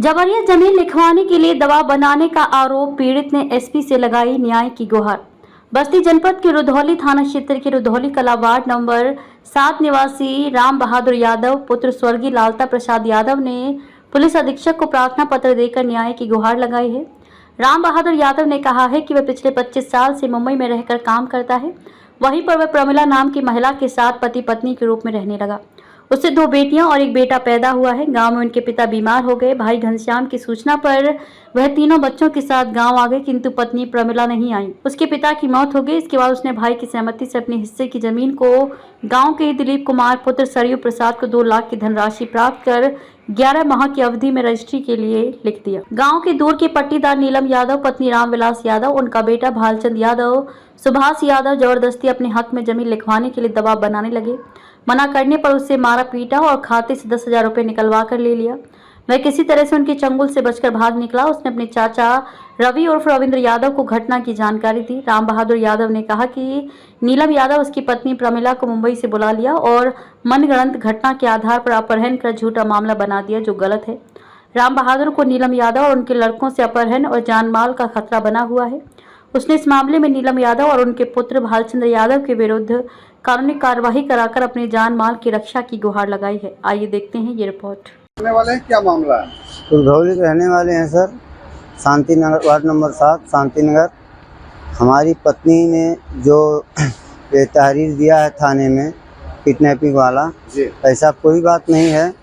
जबरिया जमीन लिखवाने के लिए दबाव बनाने का आरोप, पीड़ित ने एसपी से लगाई न्याय की गुहार। बस्ती जनपद के रुधौली थाना क्षेत्र के रुधौली कला वार्ड नंबर 7 निवासी राम बहादुर यादव पुत्र स्वर्गीय लालता प्रसाद यादव ने पुलिस अधीक्षक को प्रार्थना पत्र देकर न्याय की गुहार लगाई है। राम बहादुर यादव ने कहा है कि वह पिछले 25 साल से मुंबई में रहकर काम करता है। वहीं पर वह प्रमिला नाम की महिला के साथ पति पत्नी के रूप में रहने लगा। उससे 2 बेटियां और 1 बेटा पैदा हुआ है। गांव में उनके पिता बीमार हो गए। भाई घनश्याम की सूचना पर वह तीनों बच्चों के साथ गांव आ गए, किंतु पत्नी प्रमिला नहीं आई। उसके पिता की मौत हो गई। इसके बाद उसने भाई की सहमति से अपने हिस्से की जमीन को गांव के दिलीप कुमार पुत्र सरयू प्रसाद को 2 लाख की धनराशि प्राप्त कर 11 माह की अवधि में रजिस्ट्री के लिए लिख दिया। गांव के दूर के पट्टीदार नीलम यादव, पत्नी रामविलास यादव, उनका बेटा भालचंद यादव, सुभाष यादव जबरदस्ती अपने हक में जमीन लिखवाने के लिए दबाव बनाने लगे। मना करने पर उससे मारा पीटा और खाते से 10,000 रुपये निकलवा कर ले लिया। वह किसी तरह से उनके चंगुल से बचकर भाग निकला। उसने अपने चाचा रवि उर्फ रविंद्र यादव को घटना की जानकारी दी। राम बहादुर यादव ने कहा कि नीलम यादव उसकी पत्नी प्रमिला को मुंबई से बुला लिया और मनगढ़ंत घटना के आधार पर अपहरण कर झूठा मामला बना दिया, जो गलत है। राम बहादुर को नीलम यादव और उनके लड़कों से अपहरण और जानमाल का खतरा बना हुआ है। उसने इस मामले में नीलम यादव और उनके पुत्र भालचंद्र यादव के विरुद्ध कानूनी कार्यवाही कराकर अपने जान माल की रक्षा की गुहार लगाई है। आइए देखते हैं ये रिपोर्ट। रहने वाले हैं, क्या मामला है? रुधौली के रहने वाले हैं sir, Shanti Nagar ward number 7 Shanti Nagar. हमारी पत्नी ने जो तहरीर दिया है थाने में किडनैपिंग वाला, ऐसा कोई बात नहीं है।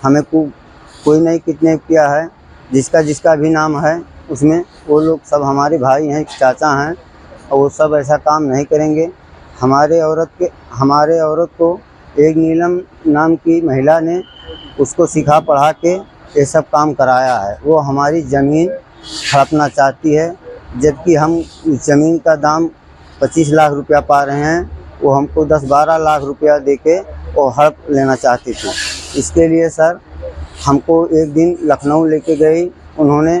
हमें कोई नहीं किडनैप किया है। जिसका भी नाम है उसमें वो लोग सब हमारे भाई हैं, चाचा हैं, और वो सब ऐसा काम नहीं करेंगे। हमारे औरत को एक नीलम नाम की महिला ने उसको सिखा पढ़ा के ये सब काम कराया है। वो हमारी ज़मीन हड़पना चाहती है, जबकि हम ज़मीन का दाम 25 लाख रुपया पा रहे हैं। वो हमको 10-12 लाख रुपया देके वो हड़प लेना चाहती थी। इसके लिए सर हमको एक दिन लखनऊ लेके गई, उन्होंने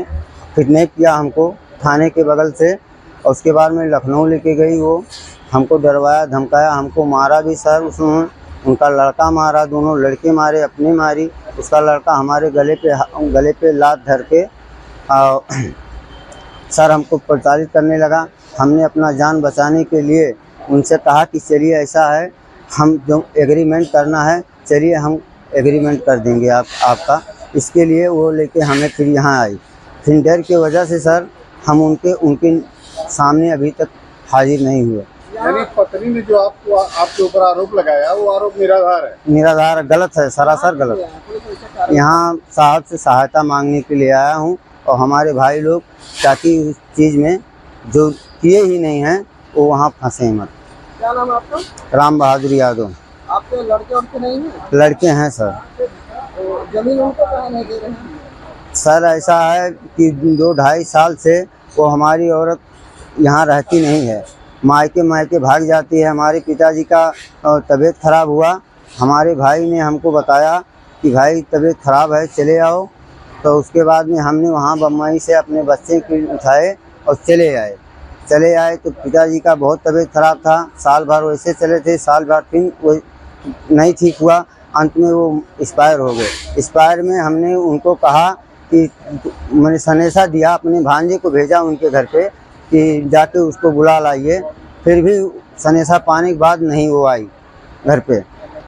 किडनैप किया हमको थाने के बगल से, और उसके बाद में लखनऊ लेके गई। वो हमको डरवाया धमकाया, हमको मारा भी सर। उसने उनका लड़का मारा, दोनों लड़के मारे, अपनी मारी। उसका लड़का हमारे गले पे लात धर के सर हमको प्रताड़ित करने लगा। हमने अपना जान बचाने के लिए उनसे कहा कि चलिए ऐसा है, हम जो एग्रीमेंट करना है चलिए हम एग्रीमेंट कर देंगे आपका। इसके लिए वो लेके हमें फिर यहाँ आई। फिर डर की वजह से सर हम उनके सामने अभी तक हाजिर नहीं हुए। यानी पत्नी ने जो आपके ऊपर आरोप लगाया वो आरोप निराधार गलत है, सरासर गलत। यहाँ साहब से सहायता मांगने के लिए आया हूँ, और हमारे भाई लोग ताकि उस चीज़ में जो किए ही नहीं हैं वो वहाँ फंसे मत। क्या नाम है आपका? राम बहादुर यादव। आपके लड़के नहीं हैं? लड़के हैं सर। तो जमीन उनको कहाँ नहीं दे रहे हैं? सर ऐसा है कि 2-2.5 साल से वो हमारी औरत यहाँ रहती नहीं है, मायके भाग जाती है। हमारे पिताजी का तबीयत खराब हुआ। हमारे भाई ने हमको बताया कि भाई तबीयत खराब है, चले आओ। तो उसके बाद में हमने वहाँ बम्बई से अपने बच्चे को उठाए और चले आए। तो पिताजी का बहुत तबीयत खराब था। साल भर वैसे चले थे, साल भर फिर वो नहीं ठीक हुआ। अंत में वो एक्सपायर हो गए। एक्सपायर में हमने उनको कहा कि मैंने सनेसा दिया, अपने भांजे को भेजा उनके घर पे कि जाके उसको बुला लाइए। फिर भी सनेसा पाने के बाद नहीं वो आई घर पे।